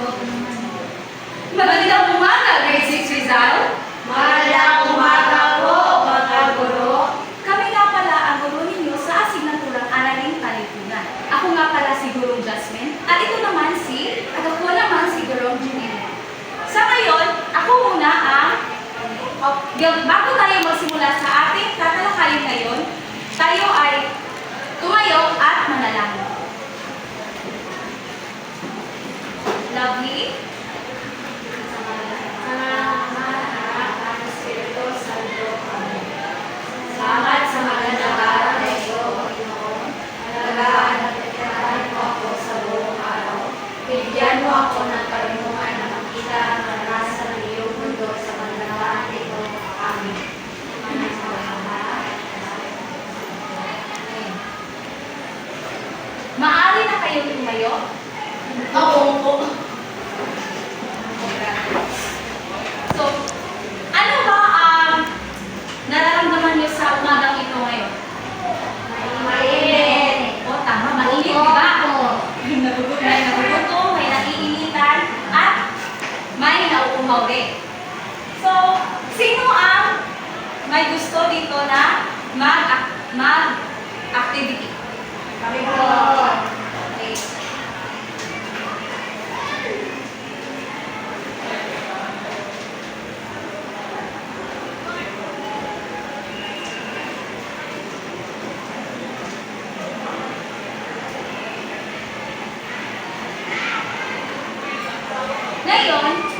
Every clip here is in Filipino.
Magandang umaga, grade 6 Rizal. Magandang umaga po, mga guro. Kami nga pala ang guro ninyo sa asignaturang Araling Talipunan. Ako nga pala si Gurong Jasmine at ako naman si Gurong Junine. Sa ngayon, ako muna ang bago tayo magsimula sa ating tatalakayin ngayon, tayo ay tumayo at manalangin. Lovely. Salamat sa magandang araw na iyo, Panginoon. Alagaan at pagkakaroon mo ako sa buong araw. Bigyan mo ako ng karunungan na makita ang karanasan ng iyong mundo sa panalangin nito. Amen. Maaari na kayo tumayo? Oo po. So, ano ba ang nararamdaman niyo sa umagang ito ngayon? Mainit. O, tama, mainit, di ba? May nagugutom, may naiinitan, at may nauuhaw rin. So, sino ang may gusto dito na mag-activity? Kami po. Okay. Ngayon,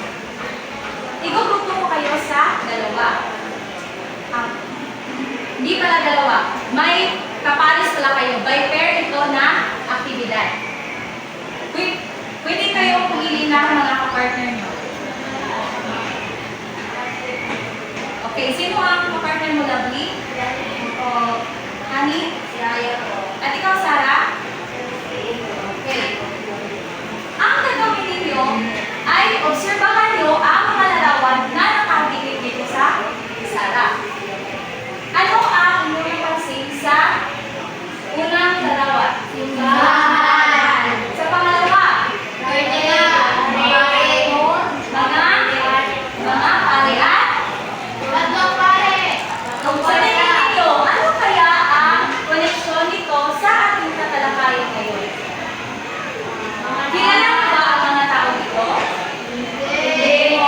igugrupo ko kayo sa dalawa. Hindi pala dalawa. May kapares pala kayo. By pair ito na aktibidad. Pwede kayo pumili ng mga kapartner nyo. Okay, sino ang kapartner mo, Lovely? O, Honey? Si Aya po. At ikaw, Sarah? Okay. Ang gagawin ninyo ay obserbahan nyo ang mga larawan na nakadikit dito sa Sarah. Ano ang inyong napansin sa unang larawan? Simbahan. Sa pangalawa? Kanya. Mga parehan? Tatlong pare. Kung sa tingin ninyo, ano kaya ang koneksyon nito sa ating tatalakayan ngayon? Kilala mo ba ang mga tao dito? Hindi.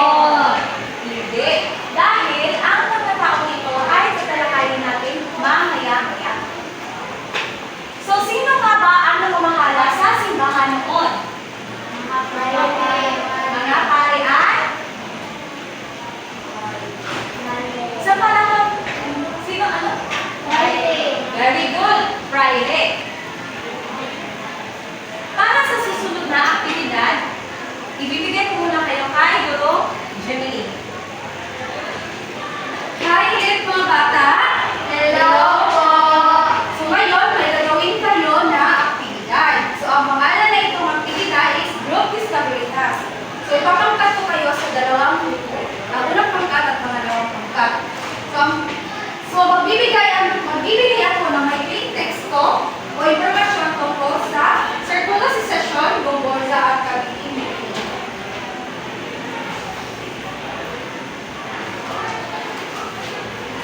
Hindi. Dahil ang mga tao dito ay tatalakayin natin mamaya-maya. So, sino nga ba ang namamahala sa simbahan noon? Mga parehan? Sa panahon, sino ano? Very good, Friday. Para sa susunod na aktibidad, ibibigay ko muna kayo kay Guro Gemini. Hi, ulit mga bata! Hello po. So ngayon, may gagawin kayo na aktibidad. So ang pangalan na itong aktibidad is Group Discovery Task. So ipapangkat ko kayo sa dalawang grupo. Ang unang pangkat at pangalawang pangkat. So magbibigay ako ng maikling teksto o impormasyon tungkol sa circular succession, Gomborza at Kabitin.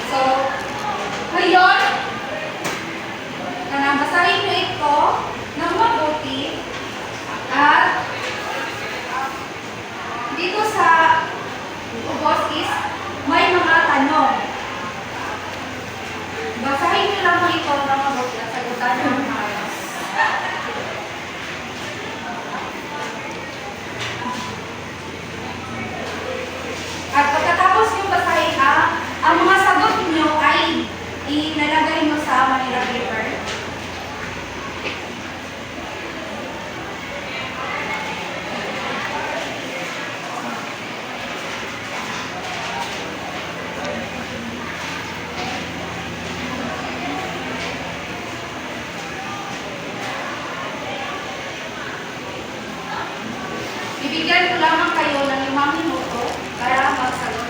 So, ngayon, basahin nyo ito ng mabuti at dito sa ubos is may mga tanong. Basahin nyo lamang ito ng mabuti at sagutan nyo ng maayos. At pagkatapos nyo basahin ang mga sagot nyo ay inalagay mo sa Manila paper. Bibigyan ko lamang kayo ng 5 minuto para magsagot.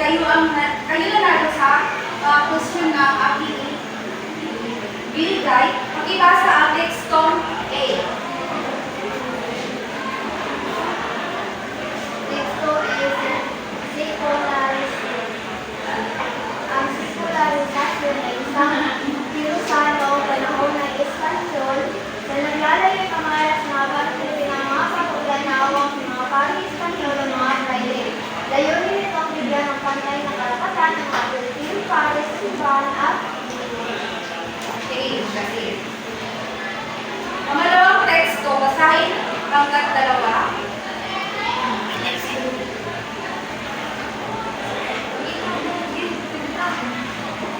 kayo nanalo sa question na aking binigay. Pakibasa ang tekstong A. Texto is secularism. Ang secularisasyon ay isang pirusan o panahon ng Espanyol na naglalagay kamalas ng mga Pilipino ng mga pag-uganawang mga pari-Espanyol o mga Fraile. Layunin nito ang bigyan ng pantay na karapatan ng mga Pilipino para sa simbahan at Okay, kasi. Pangalawang teksto, basahin pangkat dalawa.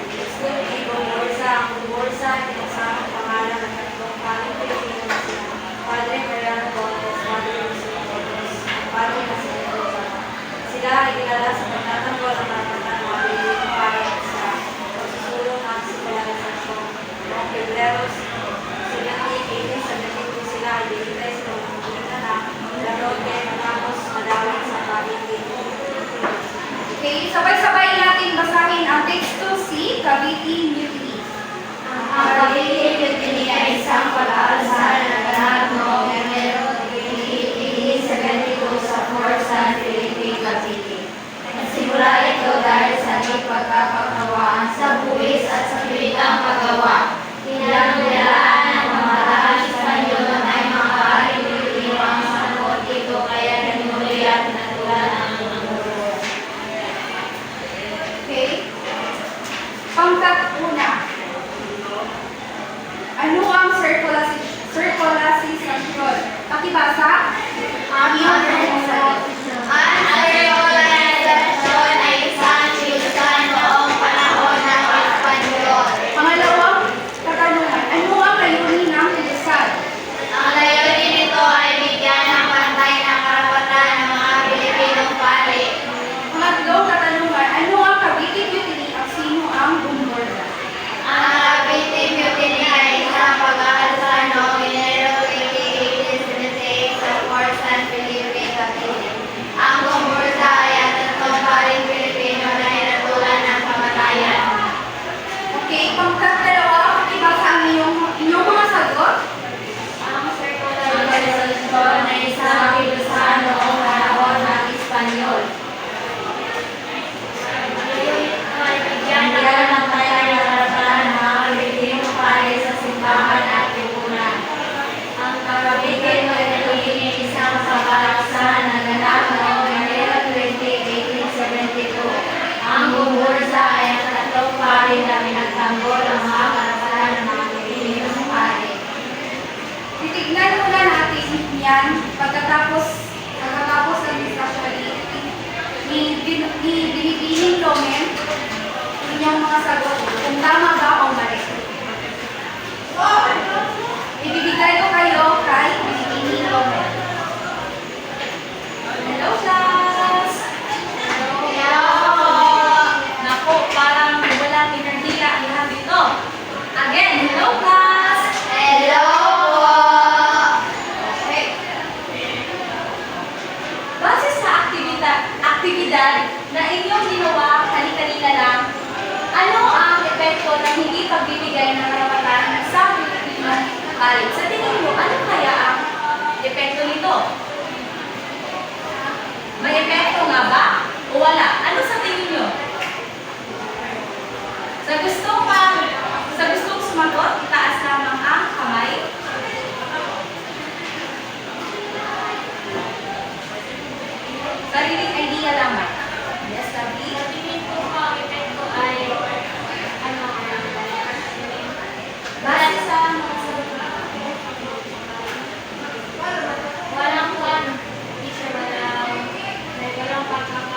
Gusto ni Gomorza, ang Gomorza, kinasama ang pangalan ng tatlong paring Pilipino na sila. Padre Mariano Gomez, Padre Lucio Gomez, Padre Nascimento Zara. Sila ay kilala sa pagtatanggol ng karapatan ng mga Pilipino para sa pagsusulong ng sekularisasyon. Noong Febreros, silang 1872 sila ay binitay sa mga na Larote, matapos madawin sa Cavite. Okay, sabay-sabay natin basahin ang teksto C, Cavite Mutiny. ang Cavite Mutiny ay isang pag-aalsa na naganap noong Enero 1872 sa Fort San Felipe, Cavite. Nagsimula ito dahil sa di pagkakakawaan sa buwis at sa pilitang paggawa. Pinagmulaan ng mga malaking Espanyol na may mga paring Pilipino ang sagot dito kaya nagmuli at natulan ang mga muro. Okay? Pangkat una. Ano ang circularization? Pakibasa? Ang circularization ay isang pilusan noong panahon ng Espanyol. Pangalawang katanungan. Ano ang layunin ng pilusan? Ang layunin nito ay bigyan ng pantay na karapatan ng mga Pilipinong pari. Pangatlong katanungan. Ano ang Cavite Mutiny at sino ang bumorda? Ang Cavite Mutiny ay isang pag-aalsa noong Enero 1878 sa Fort San Felipe, Cavite. Ang Gomorza ay ang tatlong paring Pilipino na hinatulan ng kamatayan. Okay, pangkat dalawa. Pakibasa ang inyong mga sagot. Ang circularization ay isang pilusan noong panahon ng Espanyol. Bigyan ng pantay na karapatan ng mga Pilipino para sa simbahan at lipunan. Ang Cavite Mutiny ay isang pag-aalsa na naganap noong Enero 20, 1872. Ang Gomorza ay ang tatlong pari na pinagtanggol ang mga karapatan ng mga Pilipinong pari. Titignan muna natin yan pagkatapos ng discussion ni Binibining Lomen inyong mga sagot kung tama ba o mali. Ibibigay ko kayo kay Binibining Lomen. Hello, class! Naku, parang walang enerhiya ang lahat dito. Again, hello class! Hello po! Okay. Base sa aktibidad na inyong ginawa kanina lang, ano ang epekto ng hindi pagbibigay ng karapatan sa Pilipinong pari? Sa tingin mo, ano kaya ang epekto nito? May epekto nga ba? O wala? Ano sa tingin nyo? Sa gustong sumagot, itaas lamang ang kamay. Sariling idea lamang. Yes, Sabi? Tingin ko ang epekto ay Base sa mga walang teacher, walang pagkakaroon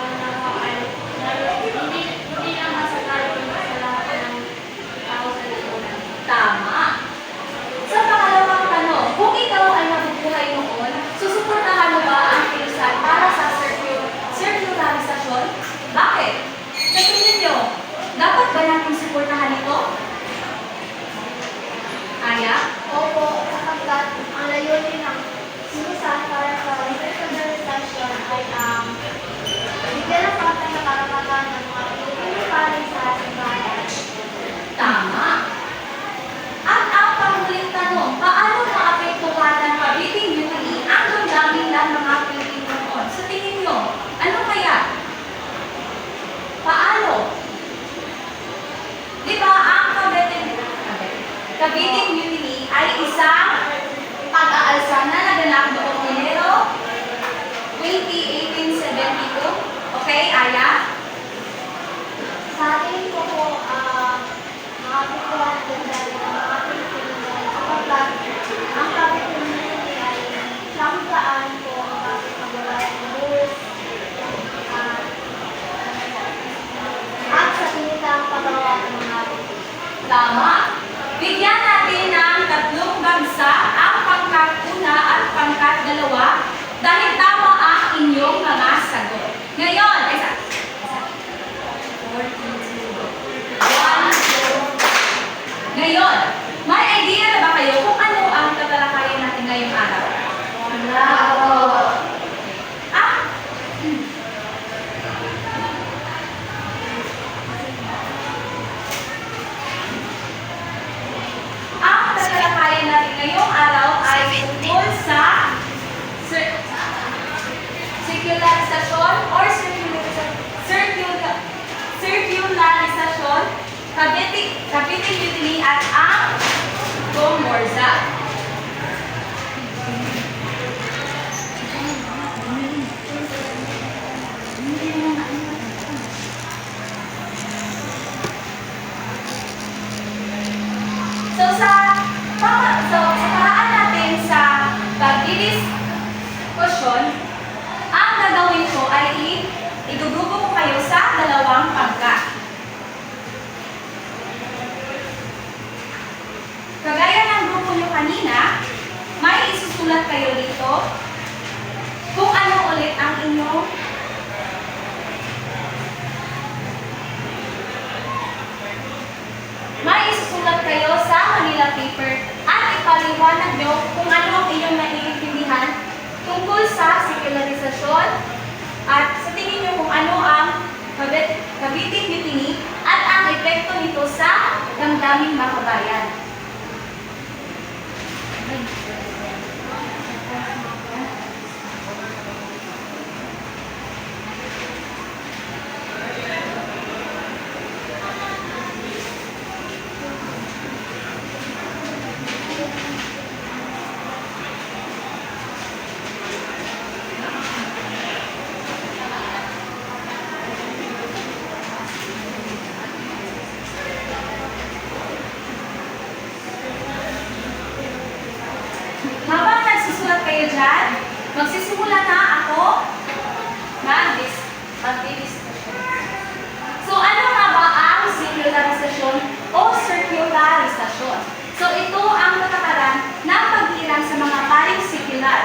kapituan ng dali ng mga Pilipino sapagkat ang kapitulan ay siyang daan kung bakit magawa ng rules at sa tinitang paggawa ng mga Tama. Bigyan natin ng 3 bagsa ang pangkat-1 at pangkat-2 dahil tama ang inyong mga sagot. Ngayon, isa. 1, 2. Ngayon, may idea na ba kayo kung ano ang tatalakayin natin ngayong araw? Ah, ang tatalakayin natin ngayong araw ay tungkol sa circularization or circularization, Cavite Mutiny at ang Gomorza. So sa paraan natin sa pagdidiskusyon, ang gagawin ko ay igugrupo ko kayo sa 2 pangkat. Kagaya ng grupo nyo kanina, may isusulat kayo dito kung ano ulit ang inyong sa Manila paper at ipaliwanag nyo kung ano ang inyong naiintindihan tungkol sa secularization at sa tingin nyo kung ano ang Cavite Mutiny at ang epekto nito sa damdaming makabayan. Habang nagsusulat kayo dyan, magsisimula na ako mag-discussion. So, ano nga ba ang circularization o circularization? So, ito ang patakaran ng paghiram sa mga paring secular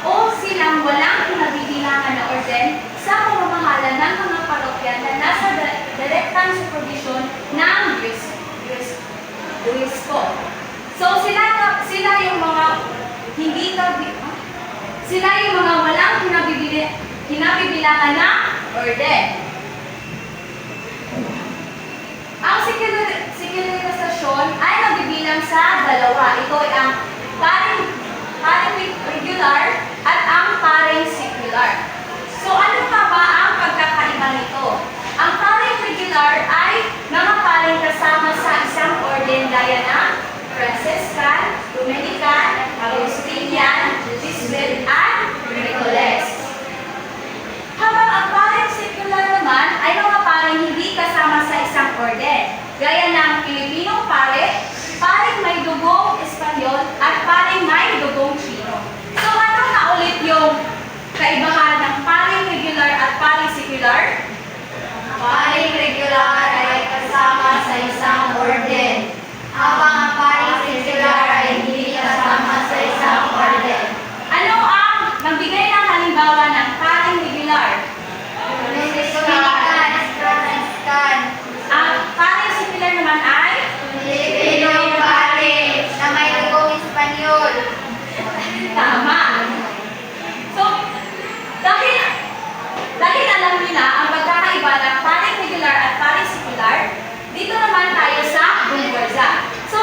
o silang walang pinabibilangan na orden sa pamamahala ng mga parokya na nasa direktang supervision ng Duisco. So, sila yung mga sila yung mga walang pinabibilangan na orden. Ang secularization ay nabibilang sa 2. Ito ay ang paring regular at ang paring secular. So, ano nga ba ang pagkakaiba nito? Ang paring regular ay mga paring kasama sa isang orden gaya ng Franciscan, Dominican, Agustinian, Jesuit, at Nicoles. Habang ang paring secular naman ay mga paring hindi kasama sa isang orden, gaya ng Pilipinong pare, paring may dugong Espanyol, at paring may dugong Chino. So ano na ulit yung kaibahan ng paring regular at paring secular? paring regular ay kasama sa isang orden, habang ang paring secular ay hindi kasama sa isang orden. Ano ang magbigay ng halimbawa ng paring regular? Franciscan, Ang paring secular naman ay Pilipinong pare na may dugong Espanyol. tama. So, dahil alam nila ang pagkakaiba ng paring regular at paring secular, dito naman tayo sa Gomorza. So,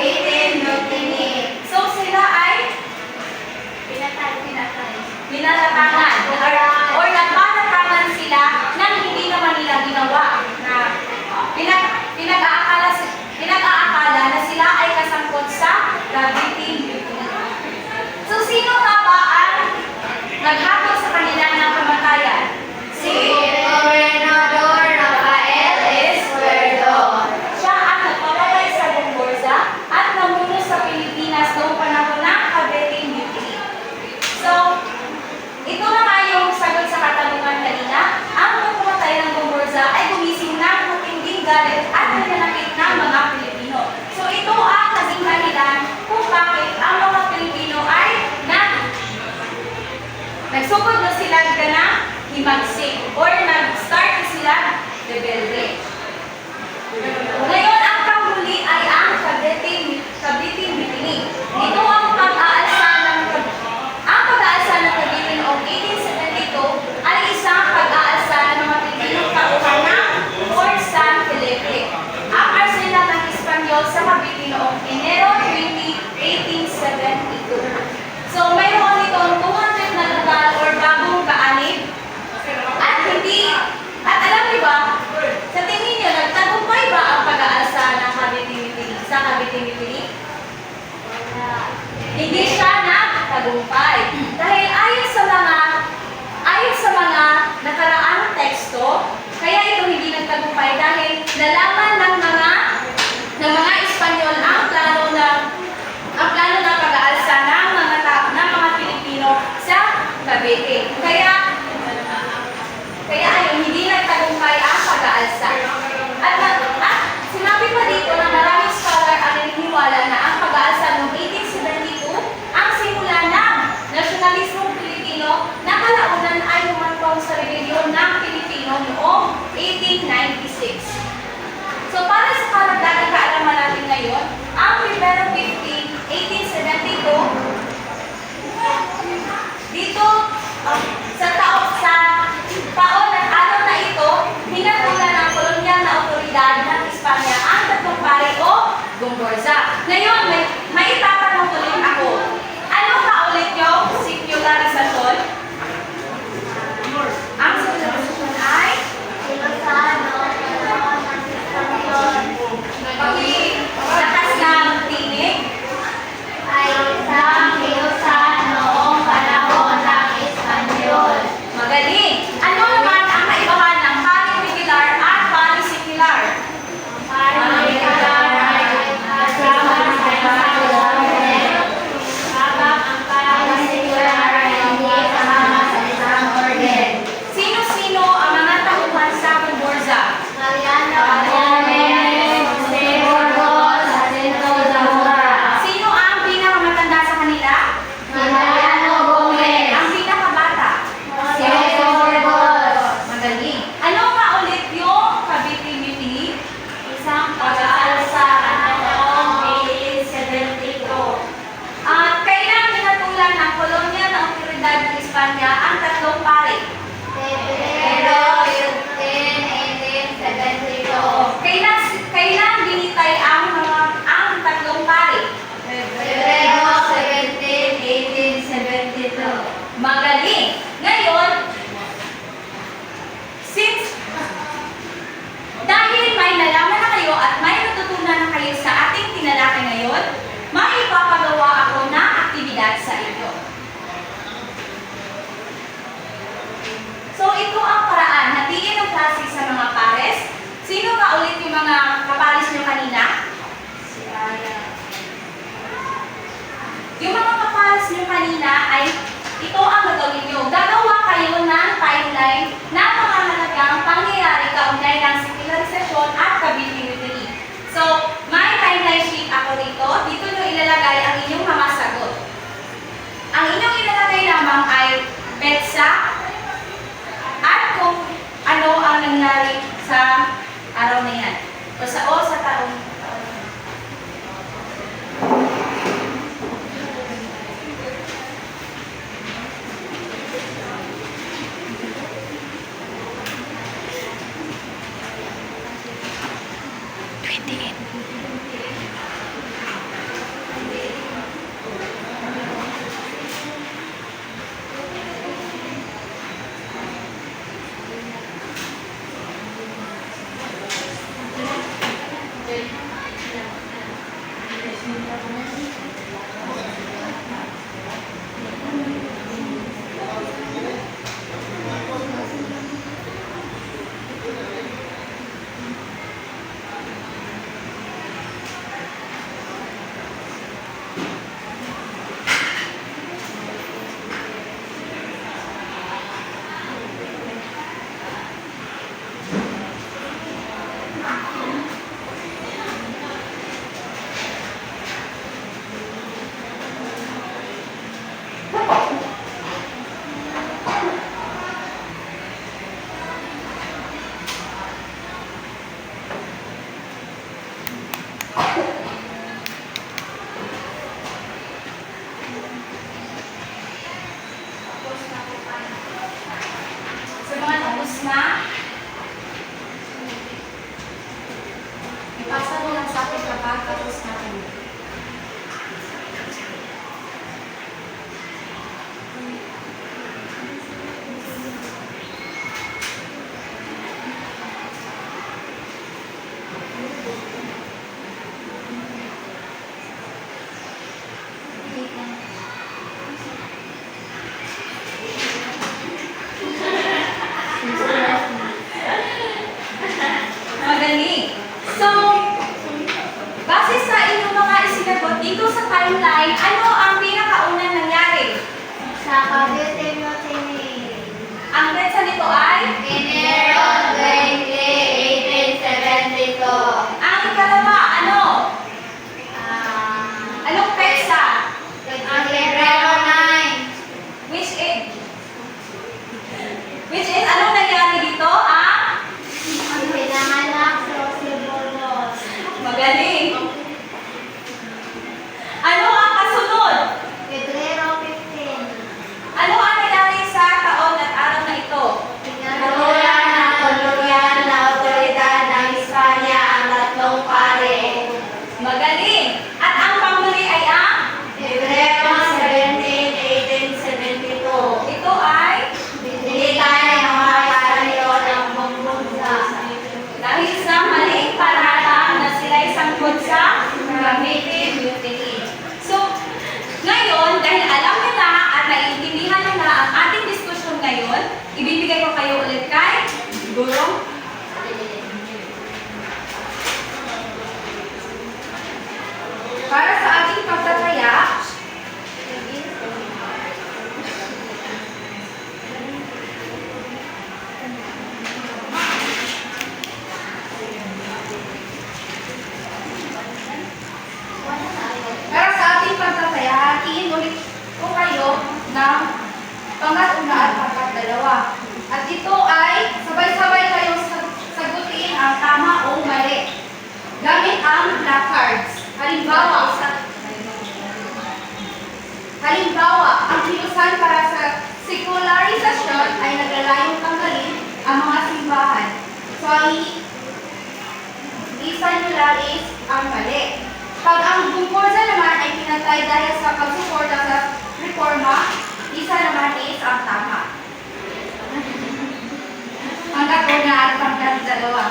Awitin Mutiny. So sila ay binalatangan or nagpatatangan sila nang hindi naman nila ginawa na pinag-aakala na sila ay kasangkot sa Awitin Mutiny. So sino nga ba ang naghatol sa kanila ng kamatayan? Si Gobernador Rafael Escuerdo. siya ang nagpapatay sa Gomborza at namuno sa Pilipinas noong panahon ng Awitin Mutiny. So, ito na nga yung sagot sa katanungan kanina. Ang pagpamatay ng Gomborza ay gumising ng matinding galit at nananakit ng mga Pilipino. So, ito ang naging dahilan kung bakit ang mga Pilipino ay nagsugod na sila na himagsik or nag-start na sila rebelde. Ngayon, ang panghuli ay ang Awitin Mutiny. Ito ang pag-aalsa ng Cavite noong 1872 ay isang pag-aalsa ng mga Pilipinong tauhan ng Fort San Felipe. Ang arsenal ng Espanyol sa Cavite noong Enero 20, 1872. So, mayroon itong 200 na lugar or bagong kaanib at alam niyo ba, sa tingin niyo, nagtagumpay ba ang pag-aalsa ng sa Cavite Mutiny? Hindi siya nagtagumpay. Dahil ayon sa mga nakaraang teksto, kaya ito hindi nagtagumpay dahil nalaman ng mga Espanyol ang plano ng pag-aalsa ng mga Pilipino sa Cavite. Kaya ayun, hindi nagtagumpay ang pag-aalsa. At sinabi pa dito na maraming scholar ang naniniwala na ang pag-aalsa noong 1872 ang simula ng nasyonalismong Pilipino na kalaunan ay humantong sa rebelyon ng Pilipino noong 1896. So para sa karagdagang kaalaman natin ngayon, ang Pebrero 15, 1872, dito sa taon at araw na ito, hinatulan ng kolonyal na otoridad ng Espanya ang tatlong pari o Gomborza. Ngayon, may itatanong ulit ako. Ano ka ulit yung secularization? Ang secularization ay paglakas ng tinig Ay isang kilusan noong panahon ng Espanyol. magaling. Ano naman ang kaibahan ng pari regular at pari secular? Parang ay kasama sa isang orden, habang ang parasikular ay hindi kasama sa isang orden. Sino-sino ang mga tauhan sa Gomborza? Mariano Gomez, Jose Burgos, Jacinto Zamora. Sino ang pinakamatanda sa kanila? Mariano Gomez, Ang pinakabata? Jose Burgos. Magaling. Ano nga ulit yung Cavite Mutiny? Isang pag-aalsa noong 1872. Kailan pinatulan ng kolonyal na otoridad ng Espanya ang tatlong pari? Pebrero 15, 1872. Kailan binitay ang tatlong pari? Pebrero 17, 1872. Magaling. Ngayon, dahil may nalaman na kayo at may natutunan na kayo sa ating tinalakay ngayon, may ipapagawa ako na aktibidad sa inyo. So, ito ang paraan. Hatiin ang klase sa mga pares. Sino nga ulit yung mga kapares nyo kanina? Yung mga kapares nyo kanina ay ito ang gagawin nyo. Gagawa kayo ng timeline na pangahalagang pangyayari kaugnay ng secularization at Cavite Mutiny. So, may timeline sheet ako dito. Dito nyo ilalagay ang inyong mga sagot. Ang inyong ilalagay lamang ay betsa at kung ano ang nangyari sa araw na yan. O sa taong. ibibigay ko kayo ulit kay Guro. Para sa ating pagtataya, hatiin ulit ko kayo ng pangat-una at pangat-dalawa. At ito ay sabay-sabay kayong sagutin ang tama o mali gamit ang placards. Halimbawa, ang kilusan para sa sekularisasyon ay naglalayong tanggalin ang mga simbahan. So, ang isa nila is ang mali. Pag ang gumporsa naman ay pinatay dahil sa pagsuporta sa reforma, isa naman is ang tama. Hanggat una at hanggat dalawa.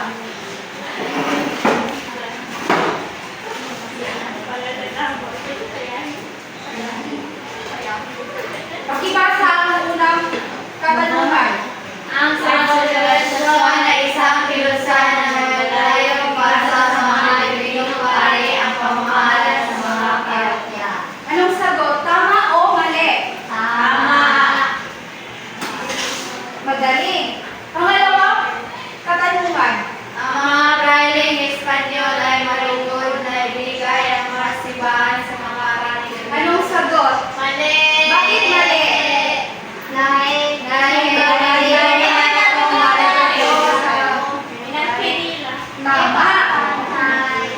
Pakibasa ang unang katanungan. Ang sekularisasyon ay isang kilusan na naglalayong para sa mga Pilipinong pare ang pamamahala sa mga parokya. Anong sagot? Tama o mali? Tama. Magaling. Pangalawang katanungan. Ang mga prahiling Espanyol ay malugod na ibigay ang mga simbahan sa mga araling. Anong sagot? Mali. Bakit mali? Dahil Tama.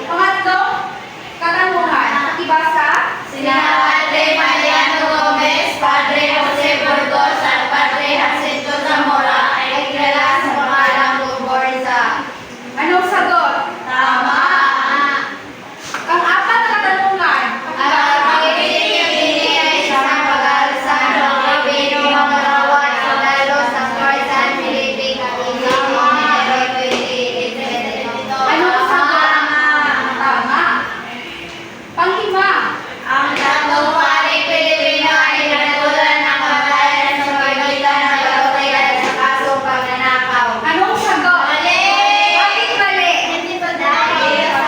Pangatlong katanungan. Pakibasa. sina Padre Mariano Gomez, Padre Jose Burgos at Padre Jacinto Zamora ay kilala sa pangalang Gumborza. Anong sagot? Tama. Pang-apat na katanungan. Ang pagpipili ay isang pag-alusan ng Pilipino magkawat sa dalos ng Northern Philippine Catholic Minero 2022. Anong sagot? Tama. Panglima. Ang tatlong paring Pilipino ay natulan ng kamatayan sa pagitan ng pagkatay at sa kasong pagnanakaw. Anong sagot? Mali! Bakit mali? Hindi pa dahil sa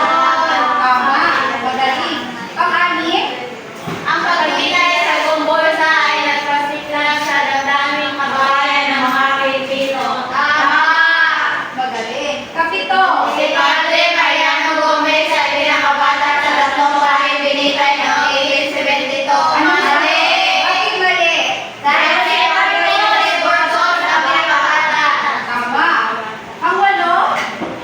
Tama. Magaling. Pang-anim. ang pagpilay sa Gumborza ay nagpasiklang sa damdaming kabahayan ng mga Pilipino. Tama! Magaling. Kapito. Si Padre Mariano Gomez ay pinakabata sa tatlong paring binitay noong 1872. Anong sagot? Mali! Bakit mali? Dahil si Padre Jose Burgos ang pinakabata. Tama. Pang-walo.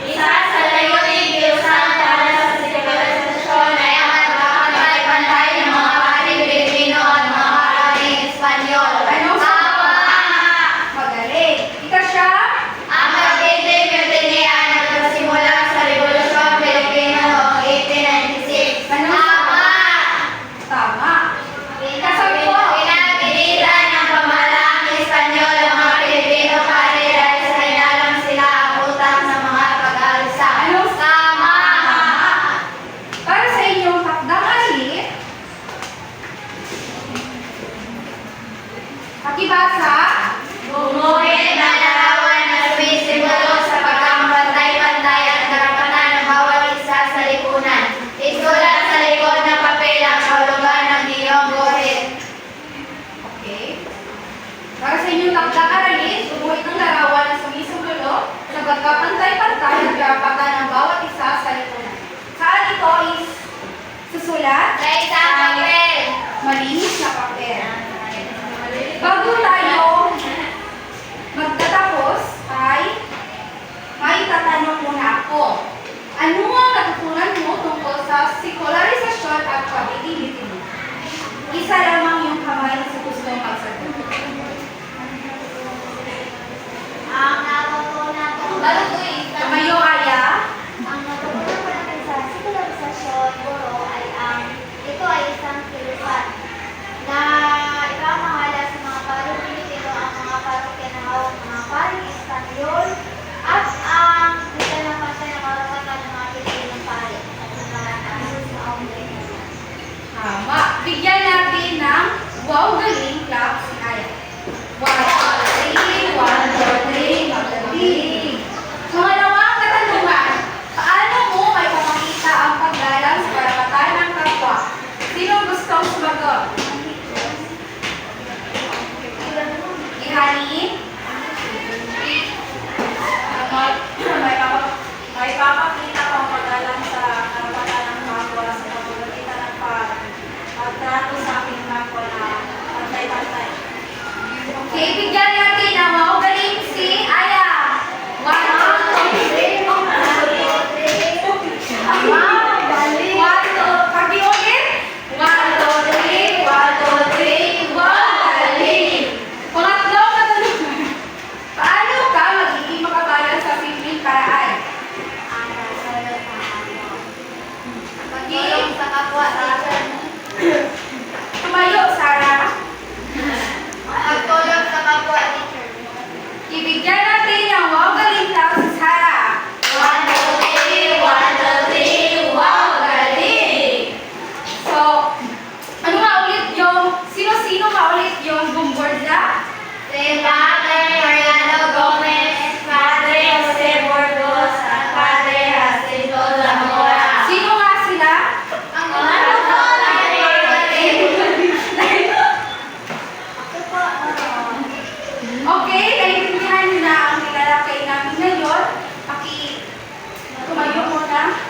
Isa sa layuning kilusan para sa sekularisasyon ay ang pagpapantay-pantay ng mga paring Pilipino at mga paring Espanyol. Anong sagot? Tama! Magaling. Ikasya. Ang pagtitim mutiny ay nagsimula sa Revolusyon Pilipino noong 1896. Tama! Tama. Ikasappo. Pinagpilitan ng pamahalaang Espanyol ang mga Pilipino pare dahil sa inalang sila ang utak ng mga pag-aalsa. Anong Tama! Para sa inyong takdang alin, pakibasa. Gumuhit na larawan na sumisimbolo sa pagkakapantay-pantay at karapatan ng bawat isa sa lipunan. Isulat sa likod ng papel ang kahulugan ng iyong guhit. Okay. Para sa inyong takdang aralin, gumuhit ng larawan na sumisulo sa pagkapantay-pantay at karapatan ng bawat isa sa lipunan. Saan ito is susulat? Sa isang papel. Malinis na papel. Bago tayo magtatapos ay may tatanong muna ako. Ano ang natutunan mo tungkol sa sekularisasyon at pag-ibig mo? Isa lamang yung kamay sa gustong magsagot. Ang natutunan ko Kamayo, Aya. ang natutunan ko natin sa sekularisasyon, Guro, ay ito ay isang Ani? May papakita ko ang paggalang sa karapatan ng kapwa sa pamamagitan ng pagtrato sa aking kapwa na pantay-pantay. Okay, bigyan natin ang maugaling si Aya. 1, 2, 3. 1, 2, pagi ulit. 1, 2, 3. 1, 2, 3. Galing. Pangatlo, katanungan. Paano ka magiging makabalan sa simpleng paraan? Pagtulong sa kapwa, teacher. Tumayo, Sarah. Pagtulong sa kapwa, teacher. Ibigyan natin ang maugaling tao si Sarah. 1, 2, 3. 1, 2, 3. Wow, galing! So, ano nga ulit yung, sino-sino nga ulit yung gumborda? Si Padre Mariano Gomez, Padre Jose Burgos, at Padre Jacinto Zamora. Sino nga sila? Ang mga Okay, naiintindihan niyo na ang nilalakay namin ngayon. Tumayo muna.